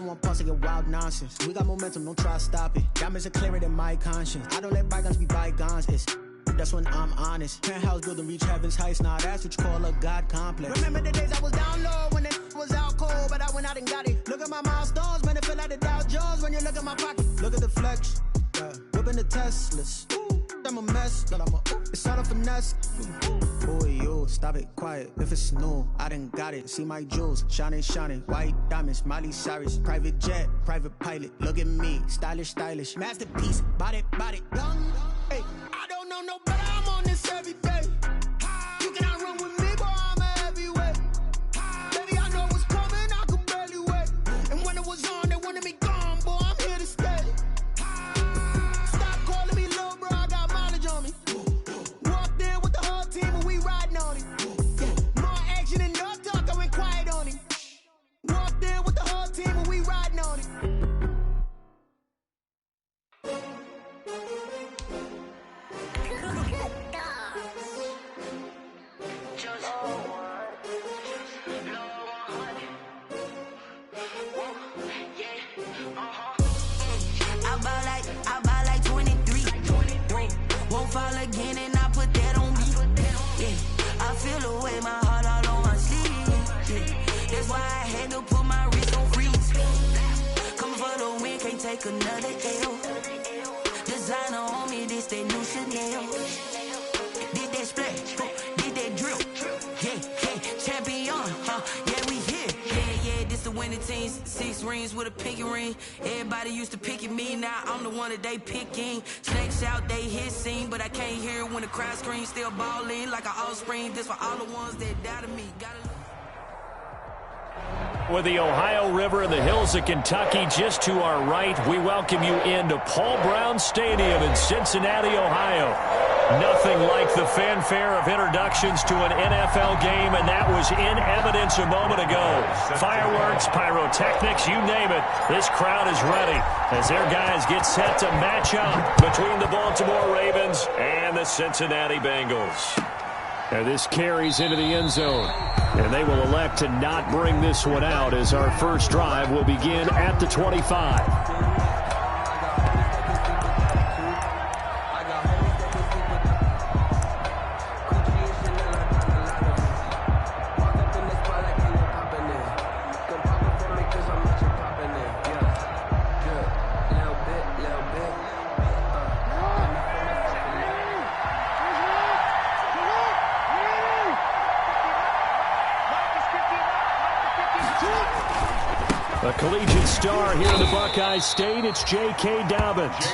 want pause to get wild nonsense. We got momentum, don't try to stop it. Diamonds are clearer than my conscience. I don't let bygones be bygones. That's when I'm honest. Penthouse building, reach heaven's heights. Now that's what you call a God complex. Remember the days I was down low when it was out cold, but I went out and got it. Look at my milestones, man, it feel like the Dow Jones when you look at my pocket. Look at the flex, whipping the Teslas. I'm a mess, but it's all a finesse. Boy, yo, stop it, quiet. If it's new, I done got it. See my jewels, shining, shining. White diamonds, Miley Cyrus. Private jet, private pilot. Look at me, stylish, stylish. Masterpiece, body, young. Hey, I don't know no better. I'm on this every day. You cannot run with me, boy. I'm a heavyweight. Baby, I know what's coming. I could barely wait. And when it was on, they wanted me gone, boy. I'm here to stay. Stop calling me little bro. I got mileage on me. Walked in with the whole team and we riding on it. More action and no talk. I went quiet on it. Walked in with the whole team and we riding on it. Fall again and I put that on me. Yeah, I feel the way, my heart all on my sleeve. Yeah, that's why I had to put my wrist on freeze. Coming for the win, can't take another L. Designer on me, this that new Chanel. Did that splash, did that drill. Yeah, champion, yeah, we here. Yeah, this the winning team. 6 rings with a pinky ring. Everybody used to pick at me, now I'm the one that they picking. Snakes out, they hit scene, but I can't hear it when the crowd screams. Still ballin' like an offspring. This for all the ones that doubted me. With the Ohio River and the hills of Kentucky just to our right, we welcome you into Paul Brown Stadium in Cincinnati, Ohio. Nothing like the fanfare of introductions to an NFL game, and that was in evidence a moment ago. Fireworks, pyrotechnics, you name it. This crowd is ready as their guys get set to match up between the Baltimore Ravens and the Cincinnati Bengals. And this carries into the end zone. And they will elect to not bring this one out as our first drive will begin at the 25. A collegiate star here in the Buckeye State, it's J.K. Dobbins.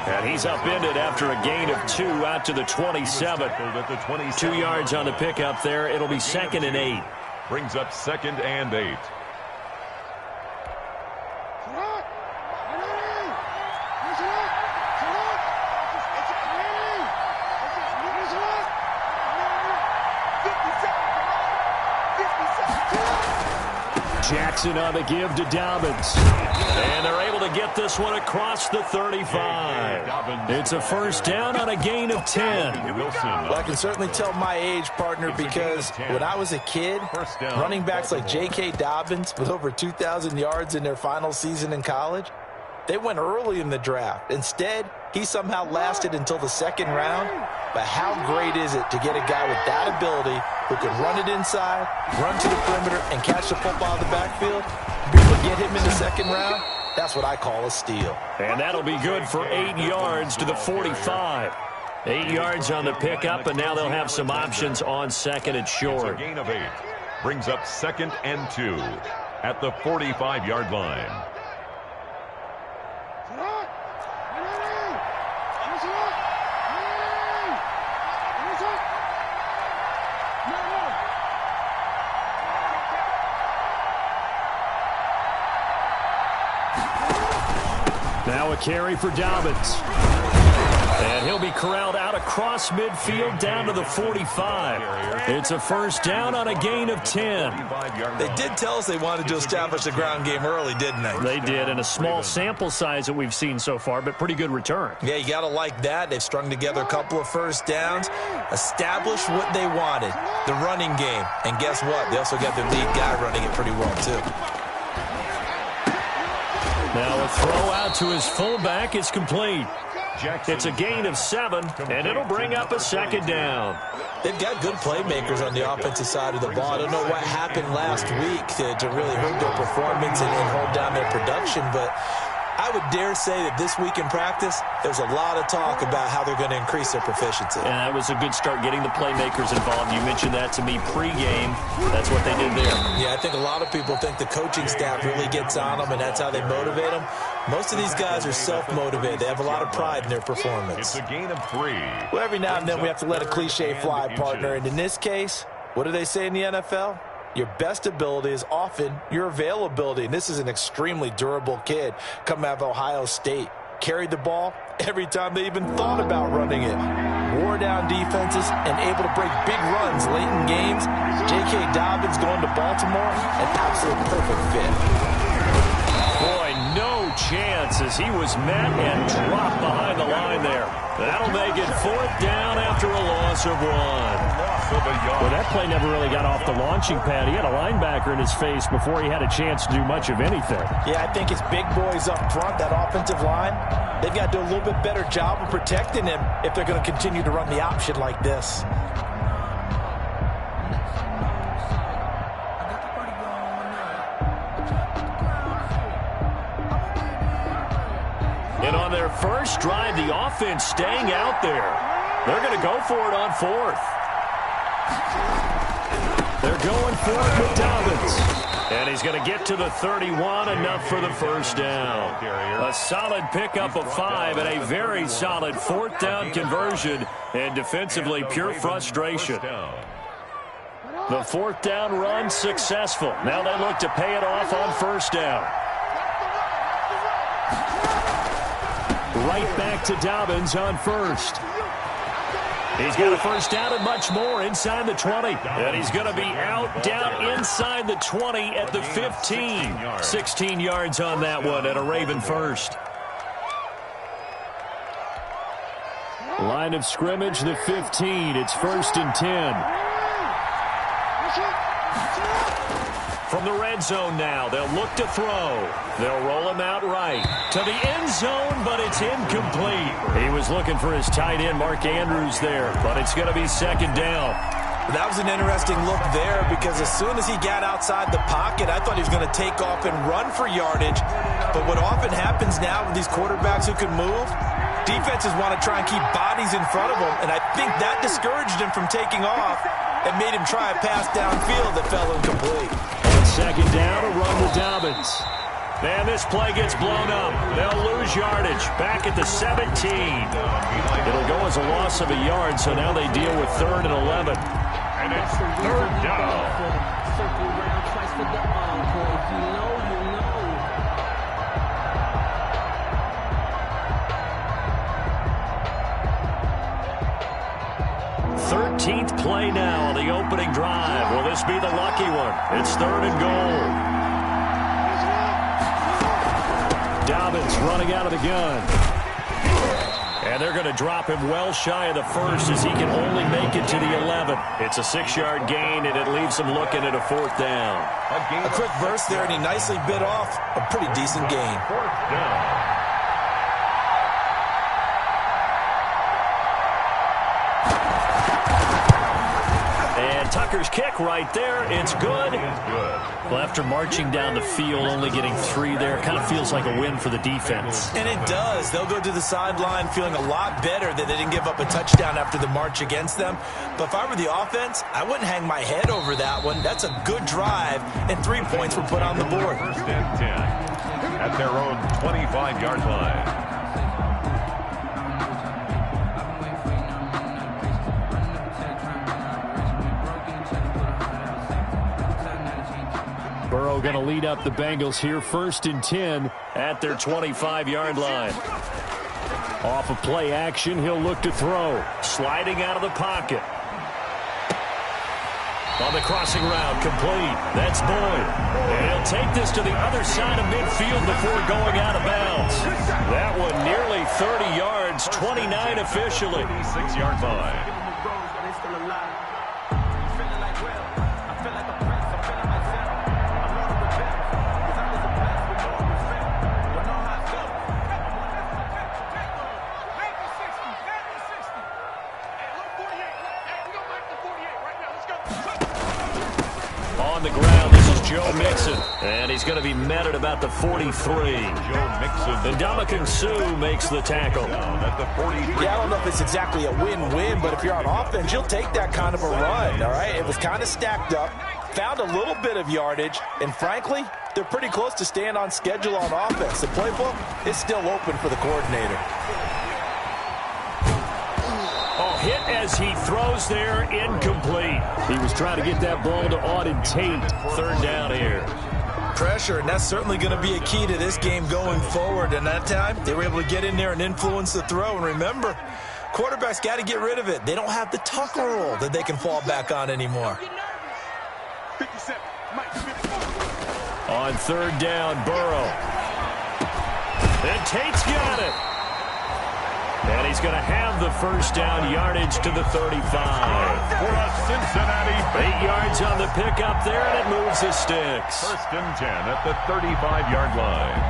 And he's upended after a gain of 2 out to the 27. 2 yards on the pickup there. It'll be 2nd and 8. Brings up 2nd and 8. Jackson on the give to Dobbins. And they're able to get this one across the 35. It's a first down on a gain of 10. Well, I can certainly tell my age, partner, because when I was a kid, running backs like J.K. Dobbins with over 2,000 yards in their final season in college, they went early in the draft. Instead, he somehow lasted until the 2nd round. But how great is it to get a guy with that ability who can run it inside, run to the perimeter, and catch the football in the backfield? Be able to get him in the 2nd round? That's what I call a steal. And that'll be good for 8 yards to the 45. 8 yards on the pickup, and now they'll have some options on 2nd and short. It's a gain of 8. Brings up 2nd and 2 at the 45-yard line. Now a carry for Dobbins. And he'll be corralled out across midfield down to the 45. It's a first down on a gain of 10. They did tell us they wanted to establish the ground game early, didn't they? They did, and a small sample size that we've seen so far, but pretty good return. Yeah, you got to like that. They've strung together a couple of first downs, established what they wanted, the running game. And guess what? They also got their lead guy running it pretty well, too. Now a throw out to his fullback is complete. It's a gain of 7, and it'll bring up a second down. They've got good playmakers on the offensive side of the ball. I don't know what happened last week to really hurt their performance and hold down their production, but I would dare say that this week in practice, there's a lot of talk about how they're going to increase their proficiency. And that was a good start getting the playmakers involved. You mentioned that to me pregame. That's what they did there. Yeah, I think a lot of people think the coaching staff really gets on them, and that's how they motivate them. Most of these guys are self-motivated. They have a lot of pride in their performance. It's a gain of 3. Well, every now and then we have to let a cliche fly, partner. And in this case, what do they say in the NFL? Your best ability is often your availability. And this is an extremely durable kid coming out of Ohio State. Carried the ball every time they even thought about running it. Wore down defenses and able to break big runs late in games. J.K. Dobbins going to Baltimore, an absolute perfect fit. Boy, no chance as he was met and dropped behind the line there. That'll make it 4th down after a loss of 1. Well, that play never really got off the launching pad. He had a linebacker in his face before he had a chance to do much of anything. Yeah, I think it's big boys up front, that offensive line. They've got to do a little bit better job of protecting him if they're going to continue to run the option like this. And on their first drive, the offense staying out there. They're going to go for it on 4th. They're going for it with Dobbins. And he's going to get to the 31, enough for the first down. A solid pickup of 5 and a very solid 4th down conversion. And defensively, pure frustration. The 4th down run successful. Now they look to pay it off on 1st down. Right back to Dobbins on 1st. He's got a 1st down and much more inside the 20. And he's going to be out down inside the 20 at the 15. 16 yards on that one and a Raven first. Line of scrimmage, the 15. It's 1st and 10. From the red zone now, they'll look to throw. They'll roll him out right to the end zone, but it's incomplete. He was looking for his tight end, Mark Andrews, there, but it's going to be 2nd down. That was an interesting look there because as soon as he got outside the pocket, I thought he was going to take off and run for yardage. But what often happens now with these quarterbacks who can move, defenses want to try and keep bodies in front of them, and I think that discouraged him from taking off and made him try a pass downfield that fell incomplete. 2nd down, a run with Dobbins. And this play gets blown up. They'll lose yardage. Back at the 17. It'll go as a loss of a yard, so now they deal with 3rd and 11. And it's 3rd down. Circle round twice for the encore. If you know, you know. 13th play now on the opening drive. Will this be the lucky one? It's 3rd and goal. Dobbins running out of the gun. And they're going to drop him well shy of the 1st as he can only make it to the 11. It's a 6-yard gain, and it leaves him looking at a 4th down. A quick burst there, and he nicely bit off a pretty decent gain. 4th down. Tucker's kick right there. It's good. Well, after marching down the field, only getting 3 there, kind of feels like a win for the defense. And it does. They'll go to the sideline feeling a lot better that they didn't give up a touchdown after the march against them. But if I were the offense, I wouldn't hang my head over that one. That's a good drive, and 3 points were put on the board. 1st and 10 at their own 25-yard line. Burrow going to lead up the Bengals here, 1st and 10 at their 25-yard line. Off of play action, he'll look to throw. Sliding out of the pocket. On the crossing route, complete. That's Boyd. And he'll take this to the other side of midfield before going out of bounds. That one nearly 30 yards, 29 officially. 6-yard line. On the ground, this is Joe Mixon. And he's going to be met at about the 43. Joe Mixon. And Ndamukong Suh makes the tackle. At the 43. Yeah, I don't know if it's exactly a win-win, but if you're on offense, you'll take that kind of a run, all right? It was kind of stacked up, found a little bit of yardage, and frankly, they're pretty close to staying on schedule on offense. The playbook is still open for the coordinator. Oh, hit as he throws there, incomplete. He was trying to get that ball to Auden Tate. Third down here. Pressure, and that's certainly going to be a key to this game going forward. And that time, they were able to get in there and influence the throw. And remember, quarterbacks got to get rid of it. They don't have the Tucker rule that they can fall back on anymore. 57. On third down, Burrow. And Tate's got it. And he's going to have the first down yardage to the 35. For a Cincinnati. 8 yards on the pickup there, and it moves the sticks. First and 10 at the 35-yard line.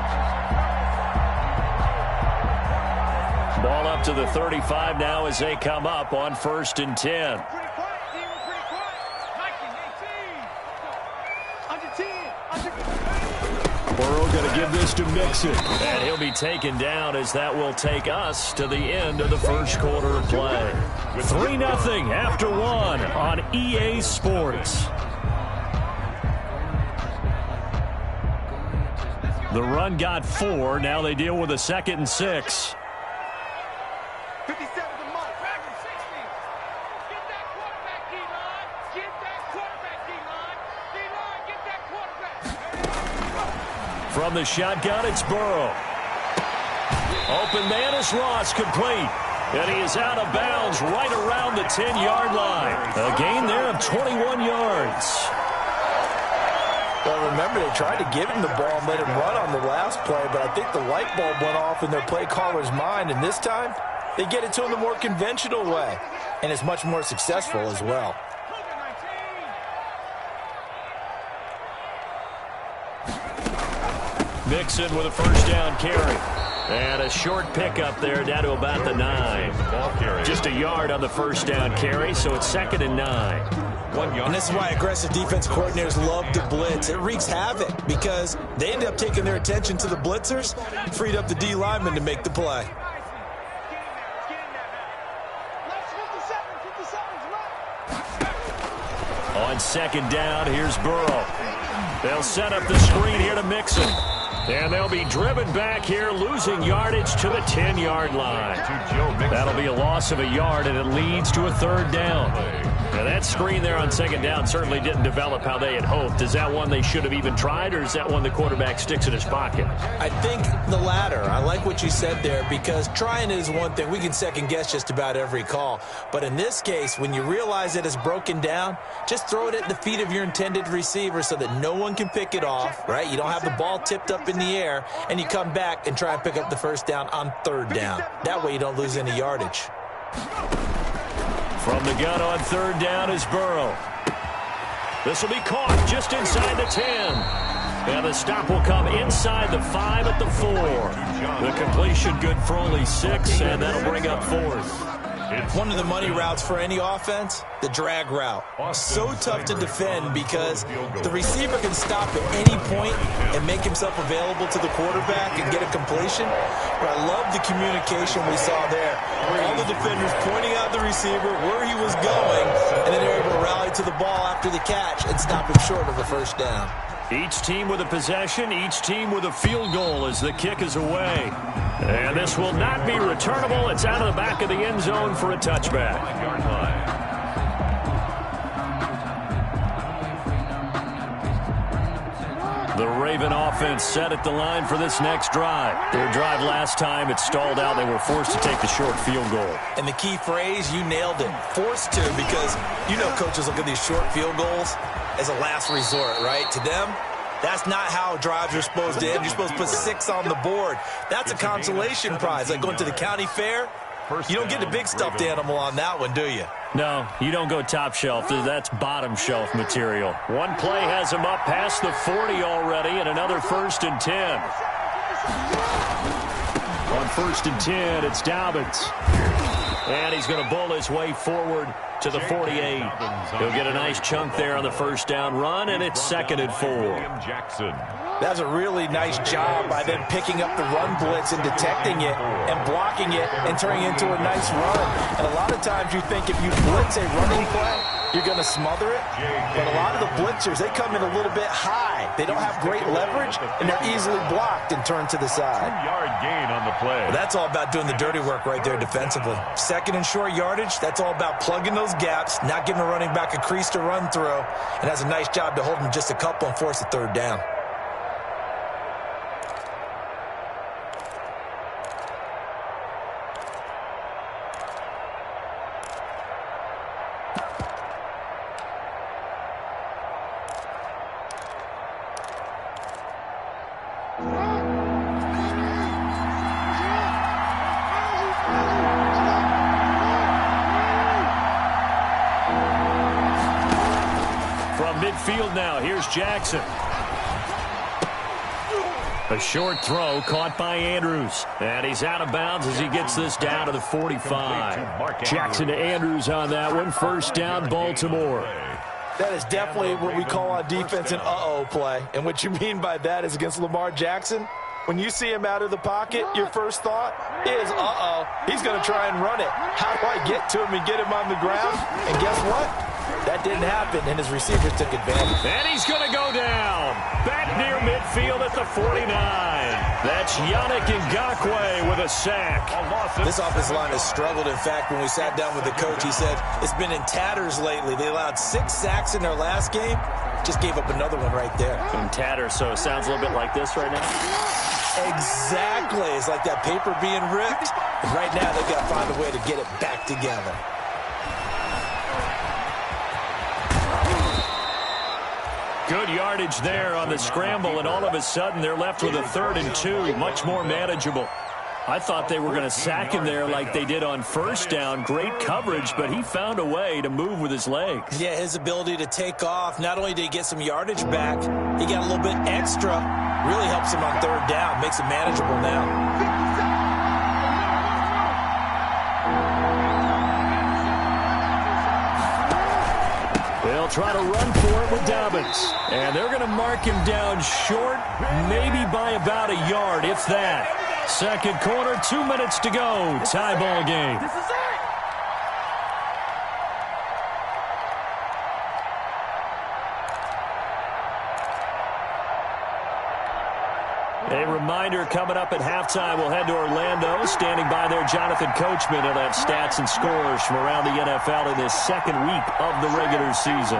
Ball up to the 35 now as they come up on first and 10. Burrow going to give this to Mixon. And he'll be taken down as that will take us to the end of the first quarter of play. 3-0 after 1 on EA Sports. The run got 4. Now they deal with a 2nd and 6. 57 to Mike. 60. Get that quarterback, D-line. Get that quarterback, D-line. D-line, get that quarterback. From the shotgun, it's Burrow. Open man is Ross, complete. And he is out of bounds right around the 10-yard line. A gain there of 21 yards. Well, remember, they tried to give him the ball and let him run on the last play, but I think the light bulb went off in their play caller's mind, and this time, they get it to him the more conventional way, and it's much more successful as well. Mixon with a first down carry. And a short pickup there down to about the 9. Just a yard on the first down carry, so it's 2nd and 9. 1 yard. And this is why aggressive defense coordinators love to blitz. It wreaks havoc because they end up taking their attention to the blitzers, freed up the D lineman to make the play. On 2nd down, here's Burrow. They'll set up the screen here to Mixon. And they'll be driven back here, losing yardage to the 10-yard line. That'll be a loss of a yard, and it leads to a 3rd down. Now, that screen there on 2nd down certainly didn't develop how they had hoped. Is that one they should have even tried, or is that one the quarterback sticks in his pocket? I think the latter. I like what you said there, because trying is one thing. We can second-guess just about every call. But in this case, when you realize that it's broken down, just throw it at the feet of your intended receiver so that no one can pick it off, right? You don't have the ball tipped up in the air, and you come back and try and pick up the first down on 3rd down. That way you don't lose any yardage. From the gun on 3rd down is Burrow. This will be caught just inside the 10. And the stop will come inside the 5 at the 4. The completion good for only 6, and that'll bring up 4th. One of the money routes for any offense, the drag route. So tough to defend because the receiver can stop at any point and make himself available to the quarterback and get a completion. But I love the communication we saw there. All the defenders pointing out the receiver, where he was going, and then they're able to rally to the ball after the catch and stop him short of a first down. Each team with a possession, each team with a field goal as the kick is away. And this will not be returnable. It's out of the back of the end zone for a touchback. The Raven offense set at the line for this next drive. Their drive last time, it stalled out. They were forced to take the short field goal. And the key phrase, you nailed it, forced to, because you know coaches look at these short field goals as a last resort, right? To them, that's not how drives are supposed to end. You're supposed to put 6 on the board. That's a consolation prize, like going to the county fair. You don't get the big stuffed animal on that one, do you? No, you don't go top shelf. That's bottom shelf material. One play has him up past the 40 already, and another 1st and 10. On 1st and 10, it's Dobbins. And he's going to bull his way forward to the 48. He'll get a nice chunk there on the first down run, and it's 2nd and 4. That's a really nice job by them picking up the run blitz and detecting it and blocking it and turning it into a nice run. And a lot of times you think if you blitz a running play, you're going to smother it. But a lot of the blitzers, they come in a little bit high. They don't have great leverage, and they're easily blocked and turned to the side. 2-yard gain on the play. Well, that's all about doing the dirty work right there defensively. 2nd and short yardage, that's all about plugging those gaps, not giving a running back a crease to run through, and has a nice job to hold him just a couple and force a 3rd down. Midfield now. Here's Jackson. A short throw caught by Andrews. And he's out of bounds as he gets this down to the 45. Jackson to Andrews on that one. 1st down, Baltimore. That is definitely what we call on defense an uh-oh play. And what you mean by that is against Lamar Jackson, when you see him out of the pocket, your first thought is, uh-oh, he's going to try and run it. How do I get to him and get him on the ground? And guess what? That didn't happen, and his receivers took advantage. And he's going to go down. Back near midfield at the 49. That's Yannick Ngakoue with a sack. This offensive line has struggled. In fact, when we sat down with the coach, he said it's been in tatters lately. They allowed 6 sacks in their last game. Just gave up another one right there. In tatters, so it sounds a little bit like this right now. Exactly. It's like that paper being ripped. And right now, they've got to find a way to get it back together. Good yardage there on the scramble, and all of a sudden they're left with a 3rd and 2, much more manageable. I thought they were going to sack him there like they did on 1st down. Great coverage, but he found a way to move with his legs. Yeah, his ability to take off, not only did he get some yardage back, he got a little bit extra. Really helps him on 3rd down, makes it manageable now. They'll try to run for it with Dobbins. And they're going to mark him down short, maybe by about a yard, if that. 2nd quarter, 2 minutes to go. Tie ball game. This is it. A reminder coming up at halftime. We'll head to Orlando. Standing by there, Jonathan Coachman. He'll have stats and scores from around the NFL in this 2nd week of the regular season.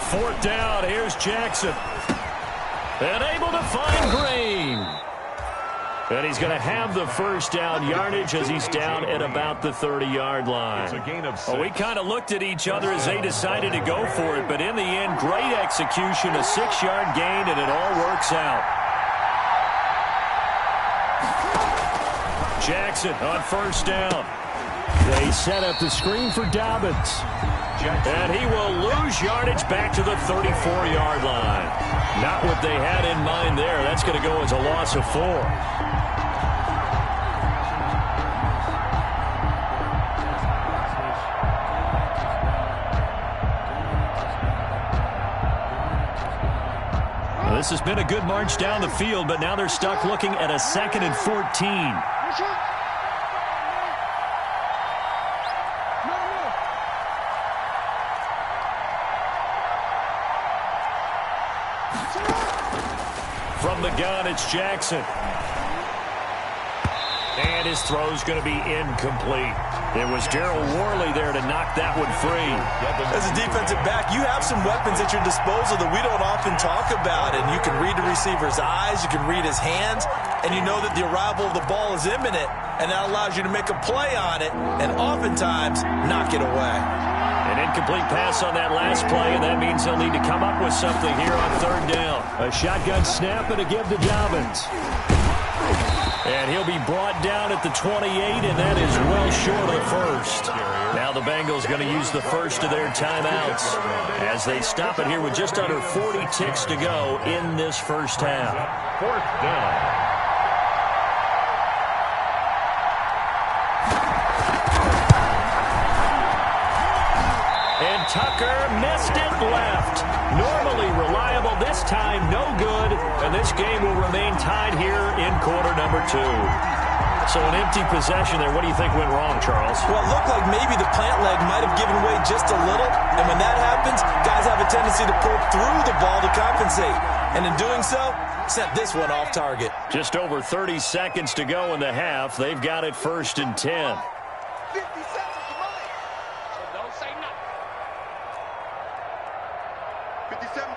Fourth down. Here's Jackson. And able to find Green. And he's going to have the 1st down yardage as he's down at about the 30-yard line. It's a gain of 6. Well, we kind of looked at each other as they decided to go for it, but in the end, great execution, a 6-yard gain, and it all works out. Jackson on 1st down. They set up the screen for Dobbins. And he will lose yardage back to the 34-yard line. Not what they had in mind there. That's going to go as a loss of 4. This has been a good march down the field, but now they're stuck looking at a 2nd and 14. From the gun, it's Jackson. And his throw's going to be incomplete. It was Darryl Worley there to knock that one free. As a defensive back, you have some weapons at your disposal that we don't often talk about. And you can read the receiver's eyes, you can read his hands, and you know that the arrival of the ball is imminent. And that allows you to make a play on it and oftentimes knock it away. An incomplete pass on that last play, and that means they'll need to come up with something here on 3rd down. A shotgun snap and a give to Dobbins. And he'll be brought down at the 28, and that is well short of the first. Now the Bengals going to use the first of their timeouts as they stop it here with just under 40 ticks to go in this first half. Fourth down. And Tucker missed it left. Normally reliable, this time no good. And this game will remain tied here in quarter number 2. So an empty possession there. What do you think went wrong, Charles? Well, it looked like maybe the plant leg might have given way just a little. And when that happens, guys have a tendency to pull through the ball to compensate. And in doing so, sent this one off target. Just over 30 seconds to go in the half. They've got it 1st and 10. 50 seconds to money. So don't say nothing. 57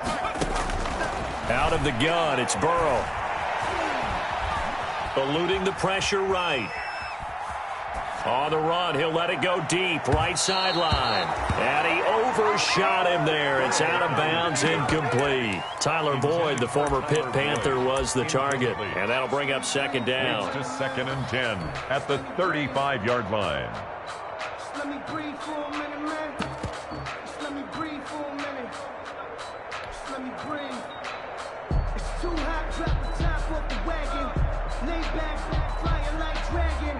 Out of the gun, it's Burrow. Eluding the pressure right. On the run, he'll let it go deep, right sideline. And he overshot him there. It's out of bounds, incomplete. Tyler Boyd, the former Pitt Panther, was the target. And that'll bring up 2nd down. To 2nd and 10 at the 35-yard line. Just let me breathe for a minute, man. Just let me breathe for a minute. Just let me breathe. It's too hot, drop the top off the wagon. Lay back, flying like dragon.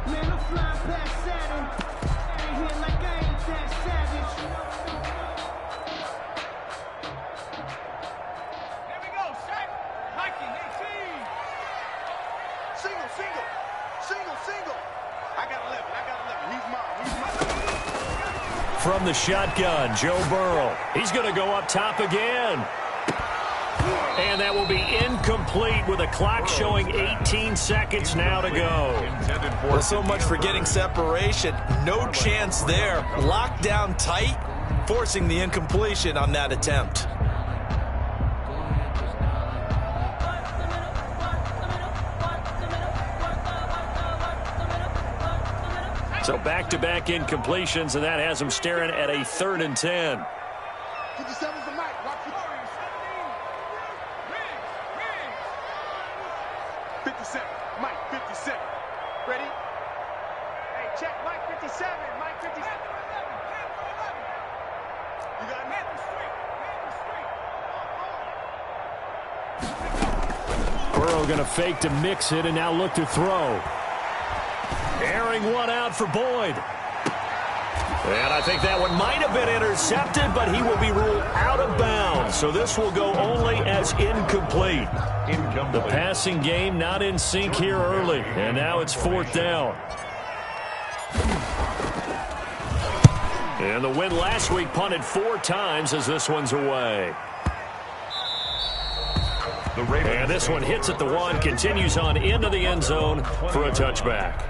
Man, I'm flying past Saturn. Ain't here like I ain't that savage. Here we go, set. Hiking, 18. Single, single. Single, single. I got 11, I got 11. He's mine, he's mine. From the shotgun, Joe Burrow. He's going to go up top again. And that will be incomplete with a clock showing 18 seconds now to go. Well, so much for getting separation. No chance there. Locked down tight, forcing the incompletion on that attempt. So back-to-back incompletions, and that has him staring at a 3rd and 10. 57's the mic. Watch it. 57. Mike, 57. Ready? Hey, check Mike 57. Mike 57. You got me? Burrow going to fake to mix it and now look to throw. Airing one out for Boyd. And I think that one might have been intercepted, but he will be ruled out of bounds. So this will go only as incomplete. The passing game not in sync here early. And now it's 4th down. And the win last week punted 4 times as this one's away. And this one hits at the 1, continues on into the end zone for a touchback.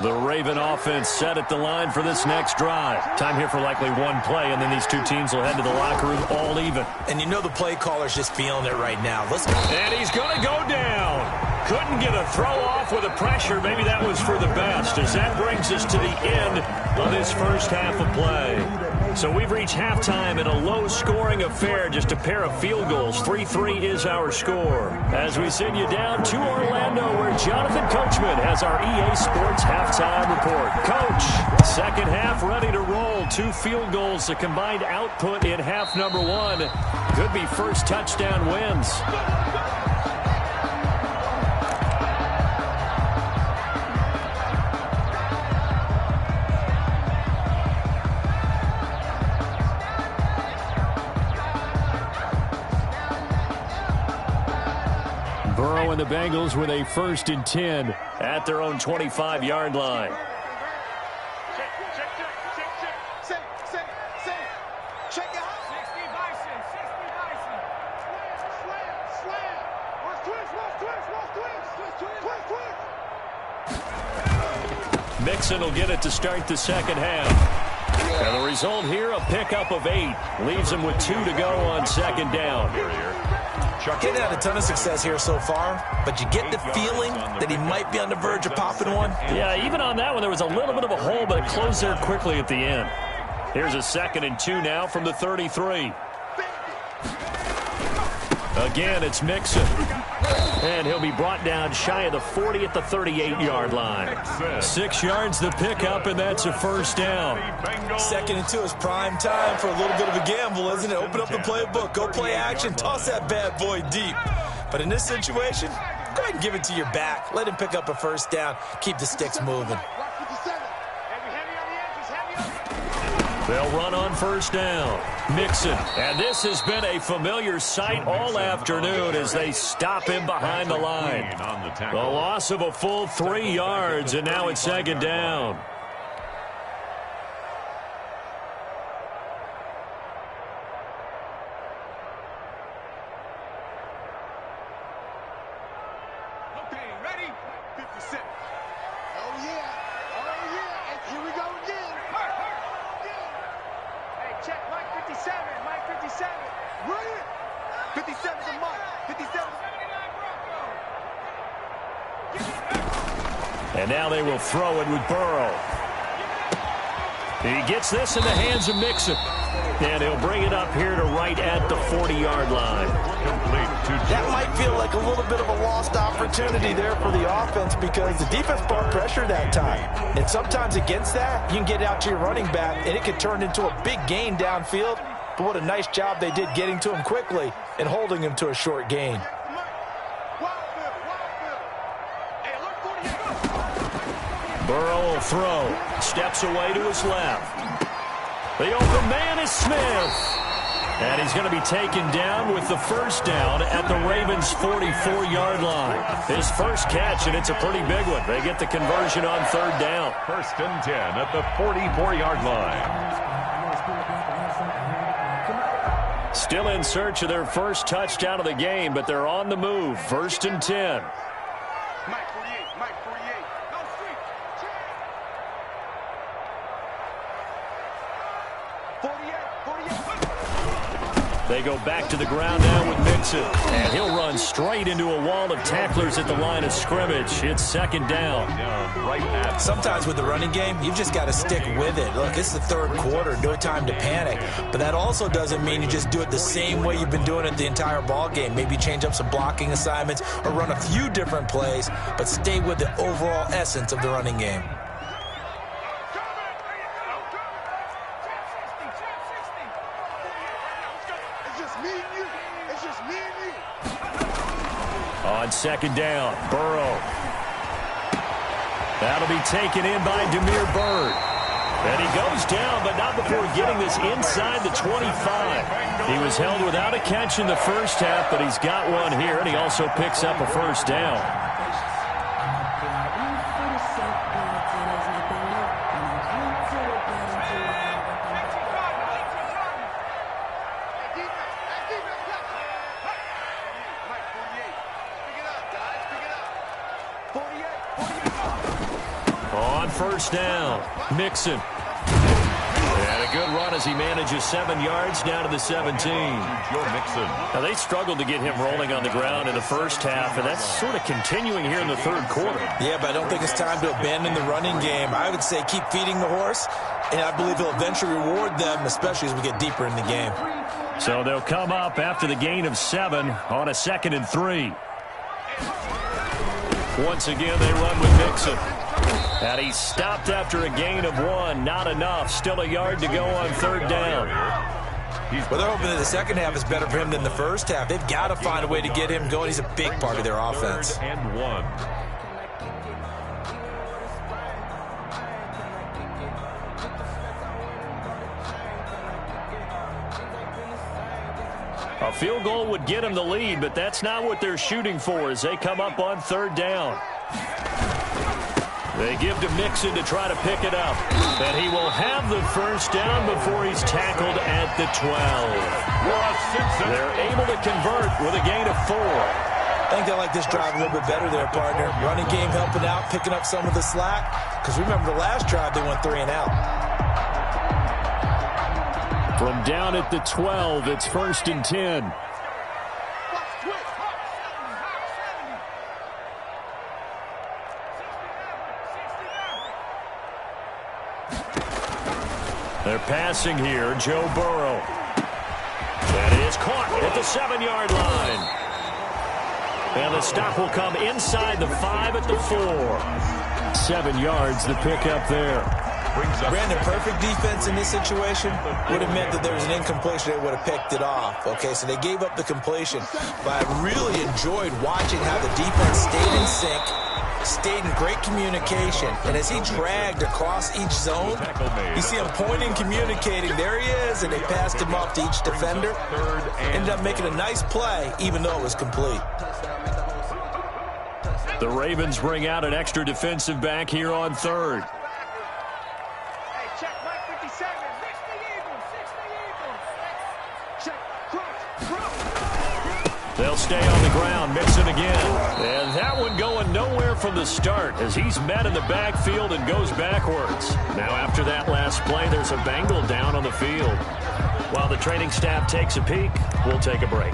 The Raven offense set at the line for this next drive. Time here for likely one play, and then these two teams will head to the locker room all even. And you know the play caller's just feeling it right now. Let's go. And he's going to go down. Couldn't get a throw off with the pressure. Maybe that was for the best, as that brings us to the end of this first half of play. So we've reached halftime in a low-scoring affair, just a pair of field goals. 3-3 is our score. As we send you down to Orlando, where Jonathan Coachman has our EA Sports halftime report. Coach, second half ready to roll. 2 field goals, the combined output in half number 1. Could be first touchdown wins. Burrow and the Bengals with a 1st and 10 at their own 25-yard line. Check it out. 60 Bison. Slam. Watch twist. Mixon will get it to start the second half. And the result here, a pickup of 8. Leaves him with 2 to go on second down. Getting had a ton of success here so far, but you get the feeling that he might be on the verge of popping one. Yeah, even on that one, there was a little bit of a hole, but it closed there quickly at the end. Here's a 2nd and 2 now from the 33. Again, it's Mixon. And he'll be brought down shy of the 40 at the 38-yard line. 6 yards the pickup, and that's a first down. 2nd and 2 is prime time for a little bit of a gamble, isn't it? Open up the playbook, go play action, toss that bad boy deep. But in this situation, go ahead and give it to your back. Let him pick up a first down. Keep the sticks moving. They'll run on first down. Mixon. And this has been a familiar sight all afternoon as they stop him behind the line. The loss of a full 3 yards, and now it's 2nd down. Okay, ready? 57. Oh, yeah. Oh, yeah. And here we go again. Hey, check Mike 57. Mike 57. Run it. 57's a Mike. 57's And now they will throw it with Burrow. He gets this in the hands of Mixon. And he'll bring it up here to right at the 40-yard line. That might feel like a little bit of a lost opportunity there for the offense because the defense brought pressure that time. And sometimes against that, you can get out to your running back, and it could turn into a big gain downfield. But what a nice job they did getting to him quickly and holding him to a short gain. Burrow will throw. Steps away to his left. The open man is Smith. And he's going to be taken down with the first down at the Ravens' 44-yard line. His first catch, and it's a pretty big one. They get the conversion on 3rd down. 1st and 10 at the 44-yard line. Still in search of their first touchdown of the game, but they're on the move. 1st and 10. Mike 48. Mike 48. No street. 48. 48. They go back to the ground now with Mixon. And he'll run straight into a wall of tacklers at the line of scrimmage. It's 2nd down. Sometimes with the running game, you've just got to stick with it. Look, it's the 3rd quarter, no time to panic. But that also doesn't mean you just do it the same way you've been doing it the entire ball game. Maybe change up some blocking assignments or run a few different plays, but stay with the overall essence of the running game. On 2nd down, Burrow. That'll be taken in by Damiere Byrd. And he goes down, but not before getting this inside the 25. He was held without a catch in the first half, but he's got one here, and he also picks up a first down. On 1st down, Mixon. And a good run as he manages 7 yards down to the 17. Now, they struggled to get him rolling on the ground in the first half, and that's sort of continuing here in the 3rd quarter. Yeah, but I don't think it's time to abandon the running game. I would say keep feeding the horse, and I believe he'll eventually reward them, especially as we get deeper in the game. So they'll come up after the gain of 7 on a 2nd and 3. Once again, they run with Mixon. And he stopped after a gain of 1. Not enough. Still a yard to go on 3rd down. Well, they're hoping that the second half is better for him than the first half. They've got to find a way to get him going. He's a big part of their offense. And 1. A field goal would get him the lead, but that's not what they're shooting for as they come up on 3rd down. They give to Mixon to try to pick it up. And he will have the first down before he's tackled at the 12. They're able to convert with a gain of 4. I think they like this drive a little bit better there, partner. Running game helping out, picking up some of the slack. because remember the last drive they went 3 and out. From down at the 12, it's 1st and 10. They're passing here, Joe Burrow. That is caught at the 7-yard line. And the stop will come inside the 5 at the 4. 7 yards, the pickup there. Brandon, perfect defense in this situation would have meant that there was an incompletion. They would have picked it off. Okay, so they gave up the completion. But I really enjoyed watching how the defense stayed in sync, stayed in great communication. And as he dragged across each zone, you see him pointing, communicating. There he is, and they passed him off to each defender. Ended up making a nice play, even though it was complete. The Ravens bring out an extra defensive back here on 3rd. They'll stay on the ground, mix it again. And that one going nowhere from the start as he's met in the backfield and goes backwards. Now after that last play, there's a Bengal down on the field. While the training staff takes a peek, we'll take a break.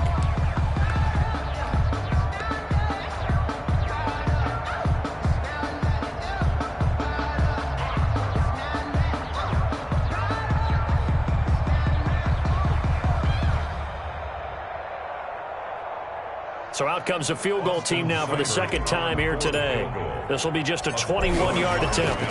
So out comes a field goal team now for the 2nd time here today. This will be just a 21-yard attempt.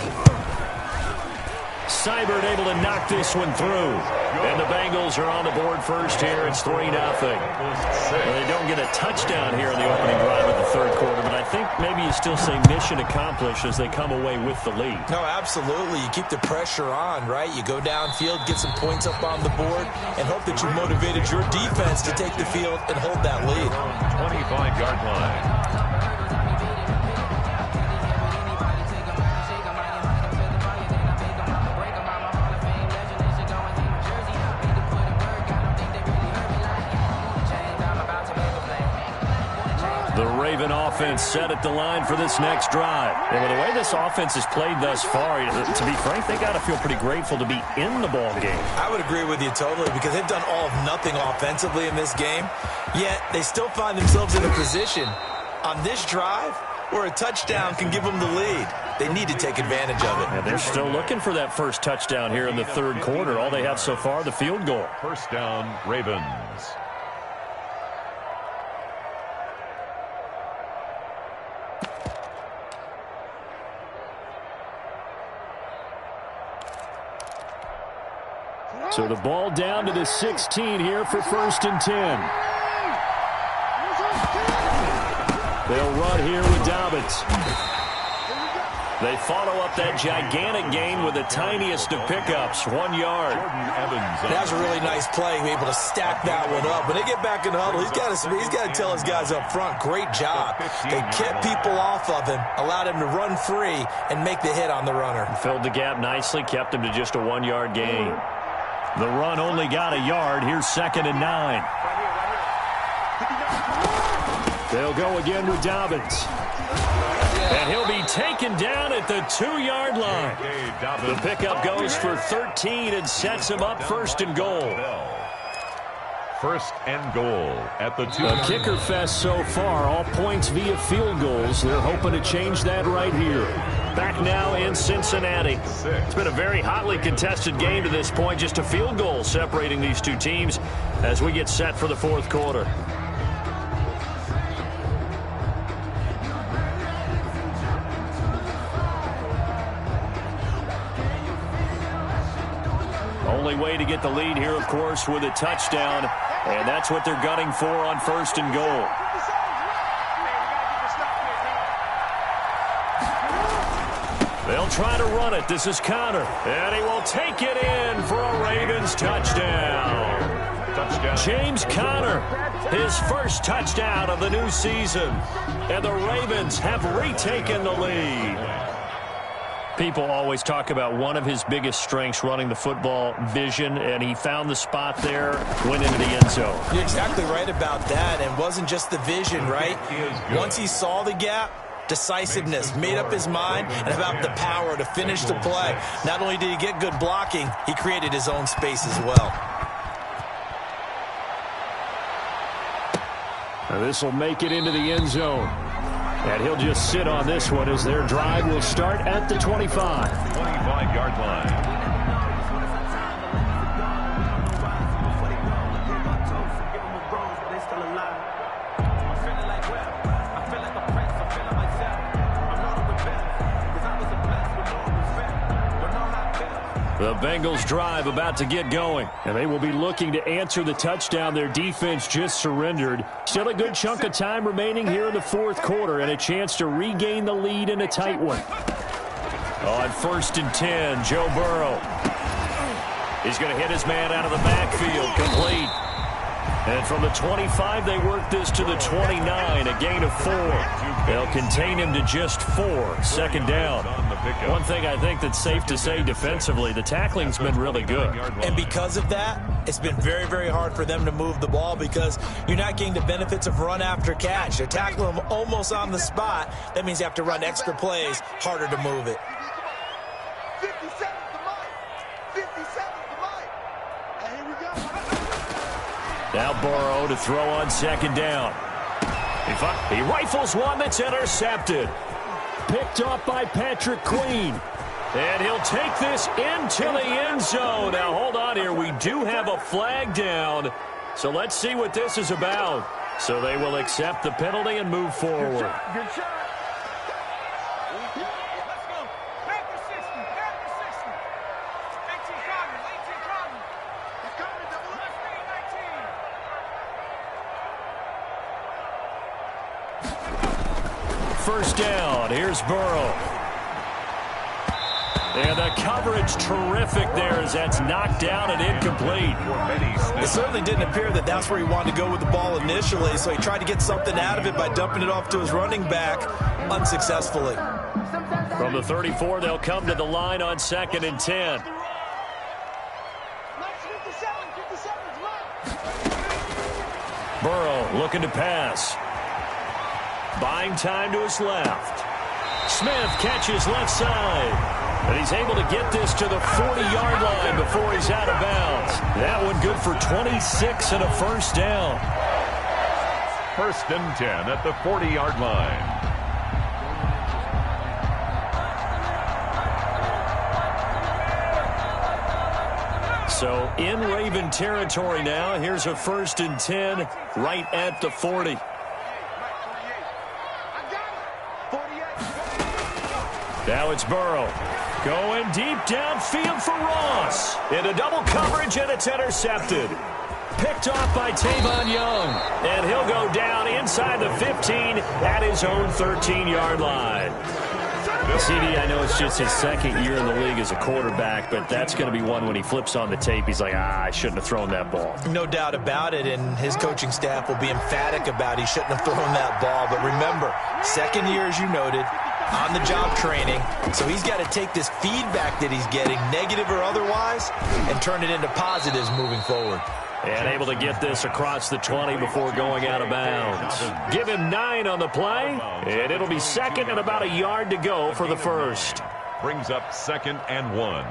Seibert able to knock this one through. And the Bengals are on the board first here. It's 3-0. They don't get a touchdown here in the opening drive of the 3rd quarter, but I think maybe you still say mission accomplished as they come away with the lead. No, absolutely. You keep the pressure on, right? You go downfield, get some points up on the board, and hope that you motivated your defense to take the field and hold that lead. 25-yard line. The Raven offense set at the line for this next drive. And with the way this offense has played thus far, to be frank, they got to feel pretty grateful to be in the ball game. I would agree with you totally because they've done all of nothing offensively in this game, yet they still find themselves in a position on this drive where a touchdown can give them the lead. They need to take advantage of it. And they're still looking for that first touchdown here in the 3rd quarter. All they have so far, the field goal. 1st down, Ravens. So the ball down to the 16 here for 1st and 10. They'll run here with Dobbins. They follow up that gigantic gain with the tiniest of pickups, 1 yard. That's a really nice play, able to stack that one up. When they get back in the huddle, he's got to tell his guys up front, great job. They kept people off of him, allowed him to run free and make the hit on the runner. Filled the gap nicely, kept him to just a 1 yard gain. The run only got a yard. Here's 2nd and 9. They'll go again with Dobbins. And he'll be taken down at the 2-yard line. The pickup goes for 13 and sets him up 1st and goal. 1st and goal at the 2. A kicker fest so far, all points via field goals. They're hoping to change that right here. Back now in Cincinnati. It's been a very hotly contested game to this point. Just a field goal separating these two teams as we get set for the 4th quarter. Only way to get the lead here, of course, with a touchdown. And that's what they're gunning for on 1st and goal. They'll try to run it. This is Connor. And he will take it in for a Ravens touchdown. James Conner, his first touchdown of the new season. And the Ravens have retaken the lead. People always talk about one of his biggest strengths running the football, vision, and he found the spot there, went into the end zone. You're exactly right about that, and it wasn't just the vision, right? Once he saw the gap, decisiveness, made up his mind, and about the power to finish the play. Not only did he get good blocking, he created his own space as well. This will make it into the end zone. And he'll just sit on this one as their drive will start at the 25. 25-yard line. The Bengals drive about to get going. And they will be looking to answer the touchdown their defense just surrendered. Still a good chunk of time remaining here in the fourth quarter and a chance to regain the lead in a tight one. On 1st and 10, Joe Burrow. He's going to hit his man out of the backfield, complete. And from the 25, they work this to the 29, a gain of 4. They'll contain him to just 4, second down. One thing I think that's safe to say defensively, the tackling's been really good. And because of that, it's been very, very hard for them to move the ball because you're not getting the benefits of run after catch. They tackle him almost on the spot. That means you have to run extra plays, harder to move it. 57 to Mike. 57 to Mike. And here we go. Now Burrow to throw on second down. He rifles one that's intercepted. Picked off by Patrick Queen. And he'll take this into the end zone. Now, hold on here. We do have a flag down. So let's see what this is about. So they will accept the penalty and move forward. Good shot. Let's go. Back to 60. Back to 60. 18 Cardinals. 18 Cardinals. He's coming to double up. 19. First down. Here's Burrow. And the coverage terrific there as that's knocked down and incomplete. It certainly didn't appear that that's where he wanted to go with the ball initially, so he tried to get something out of it by dumping it off to his running back unsuccessfully. From the 34, they'll come to the line on 2nd and 10. Burrow looking to pass. Buying time to his left. Smith catches left side. And he's able to get this to the 40-yard line before he's out of bounds. That one good for 26 and a first down. 1st and 10 at the 40-yard line. So in Raven territory now. Here's a 1st and 10 right at the 40. Now it's Burrow. Going deep downfield for Ross. Into double coverage, and it's intercepted. Picked off by Tavon Young. And he'll go down inside the 15 at his own 13-yard line. CD, I know it's just his 2nd year in the league as a quarterback, but that's going to be one when he flips on the tape, he's like, I shouldn't have thrown that ball. No doubt about it, and his coaching staff will be emphatic about he shouldn't have thrown that ball. But remember, 2nd year, as you noted, on-the-job training, so he's got to take this feedback that he's getting, negative or otherwise, and turn it into positives moving forward. And able to get this across the 20 before going out of bounds. Give him 9 on the play, and it'll be 2nd and about a yard to go for the first. Brings up 2nd and 1.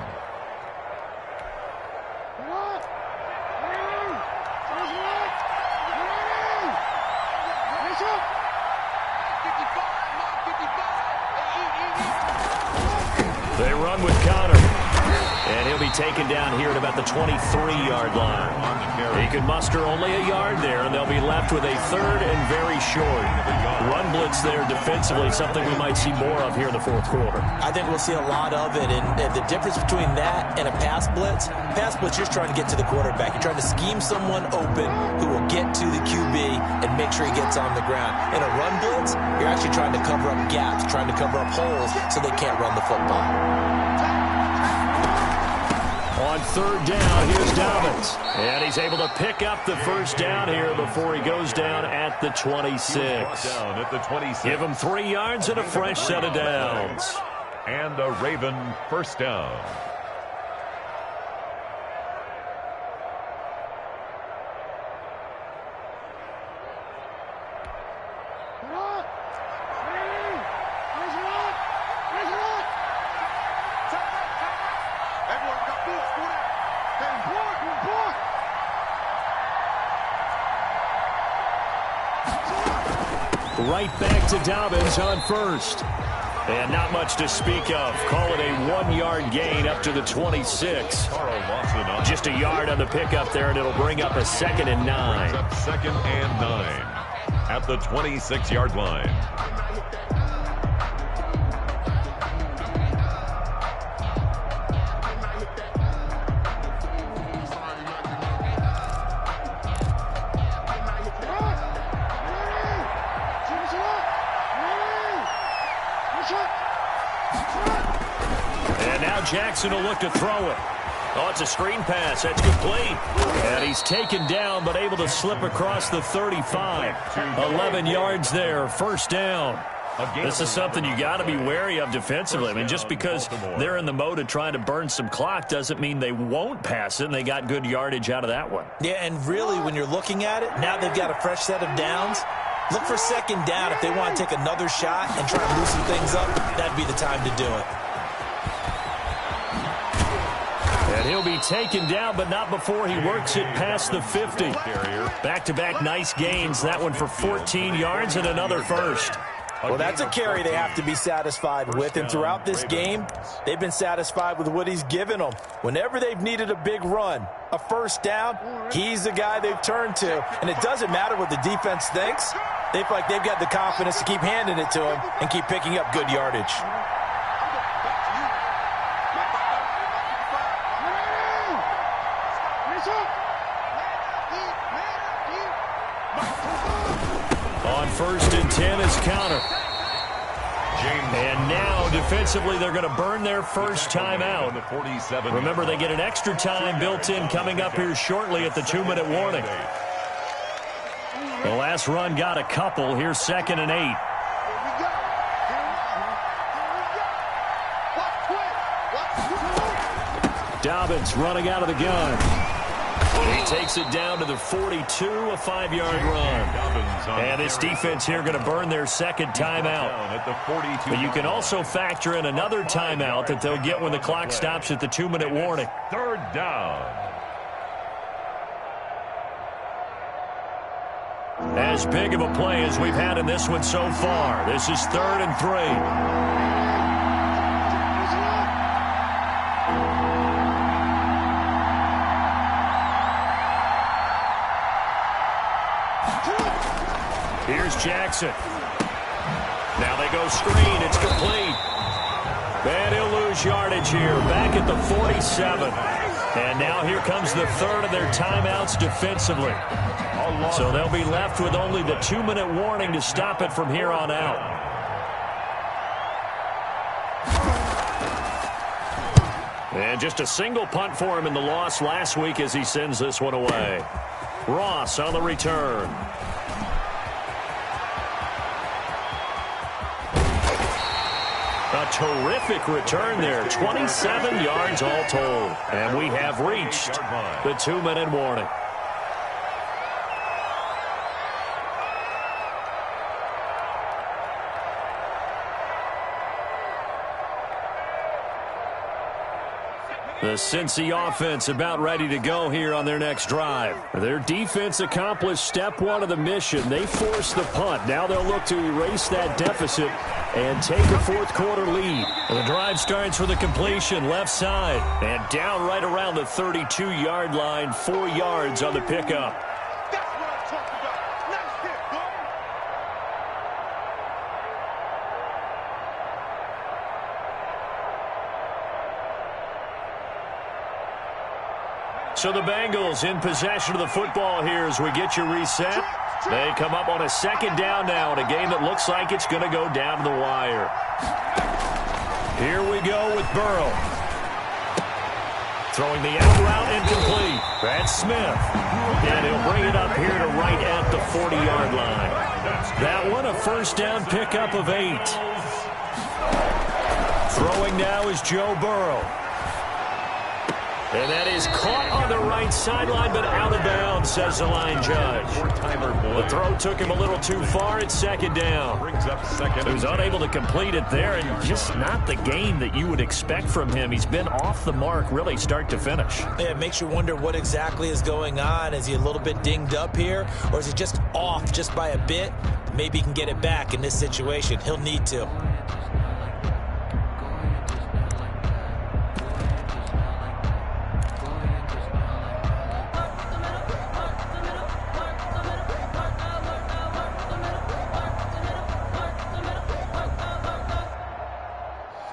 They run with Connor. And he'll be taken down here at about the 23-yard line. He could muster only a yard there, and they'll be left with a 3rd and very short. Run blitz there defensively, something we might see more of here in the fourth quarter. I think we'll see a lot of it, and the difference between that and a pass blitz, you're trying to get to the quarterback. You're trying to scheme someone open who will get to the QB and make sure he gets on the ground. In a run blitz, you're actually trying to cover up gaps, trying to cover up holes so they can't run the football. On 3rd down, here's Dobbins. And he's able to pick up the first down here before he goes down at the 26. Down at the 26. Give him 3 yards and a fresh set of downs. And a Raven first down. Right back to Dobbins on first. And not much to speak of. Call it a 1-yard gain up to the 26. Just a yard on the pickup there, and it'll bring up a 2nd and 9. Up 2nd and 9 at the 26-yard line. And now Jackson will look to throw it. Oh, it's a screen pass. That's complete. And he's taken down, but able to slip across the 35. 11 yards there. First down. This is something you got to be wary of defensively. I mean, just because they're in the mode of trying to burn some clock doesn't mean they won't pass it, and they got good yardage out of that one. Yeah, and really, when you're looking at it, now they've got a fresh set of downs. Look for 2nd down. If they want to take another shot and try to loosen things up, that'd be the time to do it. And he'll be taken down, but not before he works it past the 50. Back-to-back nice gains. That one for 14 yards and another first. Well, that's a carry they have to be satisfied with, and throughout this game, they've been satisfied with what he's given them. Whenever they've needed a big run, a first down, he's the guy they've turned to, and it doesn't matter what the defense thinks. They feel like they've got the confidence to keep handing it to him and keep picking up good yardage. On 1st and 10 is counter. And now, defensively, they're going to burn their first time out. Remember, they get an extra time built in coming up here shortly at the 2-minute warning. The last run got a couple. Here's 2nd and 8. Dobbins running out of the gun. He takes it down to the 42, a 5-yard run. And this defense here going to burn their 2nd timeout. But you can also factor in another timeout that they'll get when the clock stops at the 2-minute warning. 3rd down. As big of a play as we've had in this one so far. This is 3rd and 3. Here's Jackson. Now they go screen. It's complete. And he'll lose yardage here. Back at the 47. And now here comes the 3rd of their timeouts defensively. So they'll be left with only the 2-minute warning to stop it from here on out. And just a single punt for him in the loss last week as he sends this one away. Ross on the return. A terrific return there. 27 yards all told. And we have reached the 2-minute warning. The Cincy offense about ready to go here on their next drive. Their defense accomplished step 1 of the mission. They forced the punt. Now they'll look to erase that deficit and take a 4th quarter lead. The drive starts with a completion left side and down right around the 32-yard line, 4 yards on the pickup. That's what I'm talking about. Nice hit, Gordon. So the Bengals in possession of the football here as we get you reset. They come up on a 2nd down now in a game that looks like it's going to go down to the wire. Here we go with Burrow. Throwing the out route incomplete. That's Smith. And he'll bring it up here to right at the 40-yard line. That one a first down pickup of 8. Throwing now is Joe Burrow. And that is caught on the right sideline, but out of bounds. down, says the line judge. The throw took him a little too far. It's second down. Brings up second. He was unable to complete it there, and just not the game that you would expect from him. He's been off the mark really start to finish. Yeah, it makes you wonder what exactly is going on. Is he a little bit dinged up here, or is he just off just by a bit? Maybe he can get it back in this situation. He'll need to.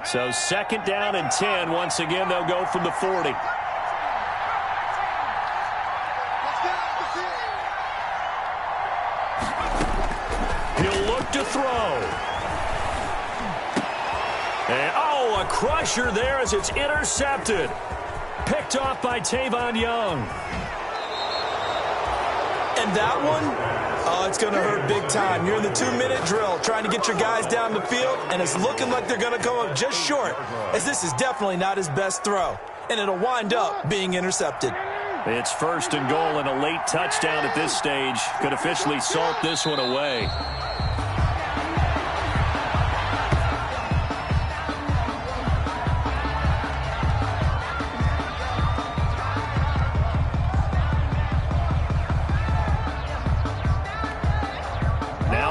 So second down and 10. Once again, they'll go from the 40. He'll look to throw. And, a crusher there as it's intercepted. Picked off by Tavon Young. And that one, it's going to hurt big time. You're in the 2-minute drill trying to get your guys down the field, and it's looking like they're going to come up just short, as this is definitely not his best throw, and it'll wind up being intercepted. It's first and goal, and a late touchdown at this stage could officially salt this one away.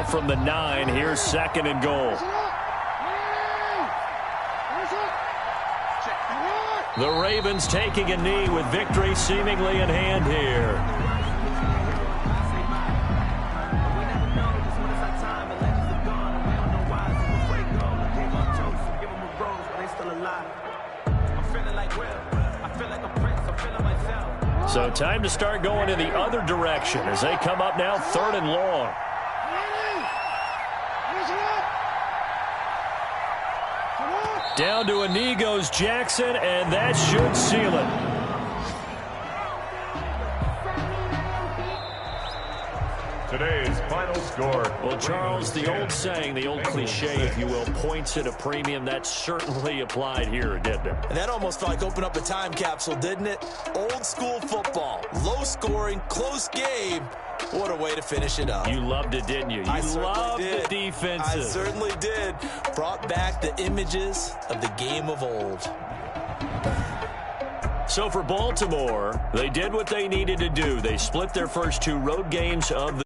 From the 9, here's second and goal. The Ravens taking a knee with victory seemingly in hand here. So time to start going in the other direction as they come up now 3rd and long. Down to a knee goes Jackson, and that should seal it. Today's final score. Well, Charles, the old saying, the old cliche, if you will, points at a premium, that certainly applied here, didn't it? And that almost felt like opened up a time capsule, didn't it? Old school football, low scoring, close game. What a way to finish it up. You loved it, didn't you? You loved the defenses. I certainly did. Brought back the images of the game of old. So for Baltimore, they did what they needed to do. They split their first 2 road games of the